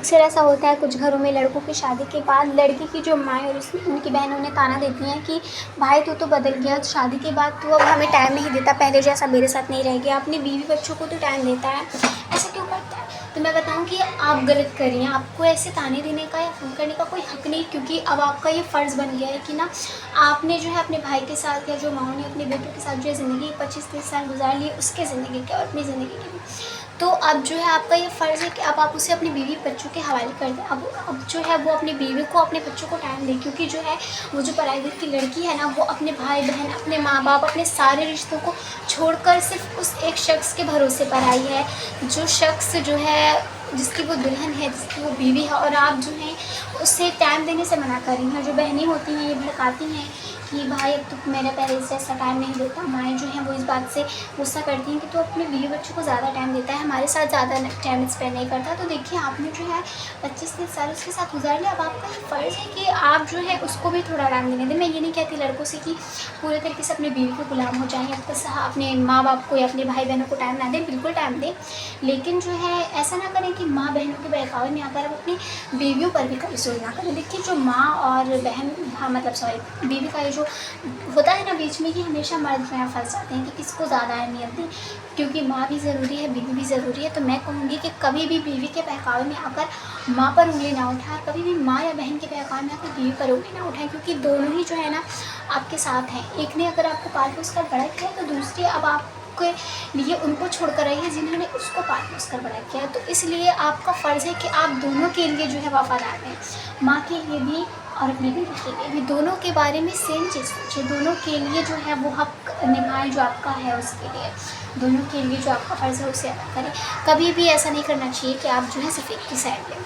अक्सर ऐसा होता है कुछ घरों में लड़कों की शादी के बाद लड़की की जो माँ और उनकी बहन उन्हें ताना देती हैं कि भाई तू तो बदल गया, शादी के बाद तू अब हमें टाइम नहीं देता, पहले जैसा मेरे साथ नहीं रह गया, अपनी बीवी बच्चों को तो टाइम देता है, ऐसा क्यों करता है। तो मैं बताऊं कि आप गलत कर रही हैं, आपको ऐसे ताने देने का या फ़ोन करने का कोई हक़ नहीं, क्योंकि अब आपका ये फ़र्ज़ बन गया है कि ना आपने जो है अपने भाई के साथ या जो माँ ने अपने बेटों के साथ जो है ज़िंदगी 25-30 साल गुजार लिए उसके ज़िंदगी के और अपनी ज़िंदगी की भी। तो अब जो है आपका ये फ़र्ज़ है कि अब आप उसे अपनी बीवी बच्चों के हवाले कर दें। अब जो है वो अपनी बीवी को अपने बच्चों को टाइम दें, क्योंकि जो है वो जो पराई घर की लड़की है ना वो अपने भाई बहन, अपने माँ बाप, अपने सारे रिश्तों को छोड़कर सिर्फ उस एक शख्स के भरोसे पर आई है, जो शख्स जो है जिसकी वो दुल्हन है, जिसकी वो बीवी है, और आप जो हैं उसे टाइम देने से मना कर रही हैं। जो बहनें होती हैं ये भड़काती हैं कि भाई अब तो मेरे पहले से ऐसा टाइम नहीं देता, माएँ जो हैं वो इस बात से गुस्सा करती हैं कि तो अपने बीवी बच्चों को ज़्यादा टाइम देता है, हमारे साथ ज़्यादा टाइम स्पेंड नहीं करता। तो देखिए आपने जो है 25-30 साल उसके साथ गुजार लिया, अब आपका ये फ़र्ज़ है कि आप जो है उसको भी थोड़ा टाइम देने दें। मैं ये नहीं कहती लड़कों से कि पूरे तरीके से अपनी बीवी के गुलाम हो जाएँ, अपने माँ बाप को या अपने भाई बहनों को टाइम ना दें, बिल्कुल टाइम दें, लेकिन जो है ऐसा ना करें कि माँ बहनों के बहकावे में आकर अपनी बीवियों पर भी कभी सुलझना करें। देखिए जो माँ और बहन, हाँ मतलब सॉरी, बीवी का ये जो होता है ना बीच में, कि हमेशा मर्द जो है फंस जाते हैं कि किसको ज़्यादा अहमियत दें, क्योंकि माँ भी ज़रूरी है, बीवी भी ज़रूरी है। तो मैं कहूँगी कि कभी भी बीवी के बहकावे में आकर माँ पर उंगली ना उठाएं, कभी भी माँ या बहन के बहकावे में आकर बीवी पर उंगली ना उठाएं, क्योंकि दोनों ही जो है ना आपके साथ हैं। एक ने अगर आपको पाल पोस कर बड़ा किया तो दूसरी अब आपके लिए उनको छोड़कर आई है जिन्होंने उसको पाल पोस कर बड़ा किया है। तो इसलिए आपका फ़र्ज़ है कि आप दोनों के लिए जो है वफ़ादार रहें, माँ के लिए भी और अपनी बीवी के लिए भी, दोनों के बारे में सेम चीज़ सोचें, दोनों के लिए जो है वो हक़ निभाएं जो आपका है उसके लिए, दोनों के लिए जो आपका फ़र्ज़ है उसे अदा करें। कभी भी ऐसा नहीं करना चाहिए कि आप जो है सिर्फ़ एक की साइड लें।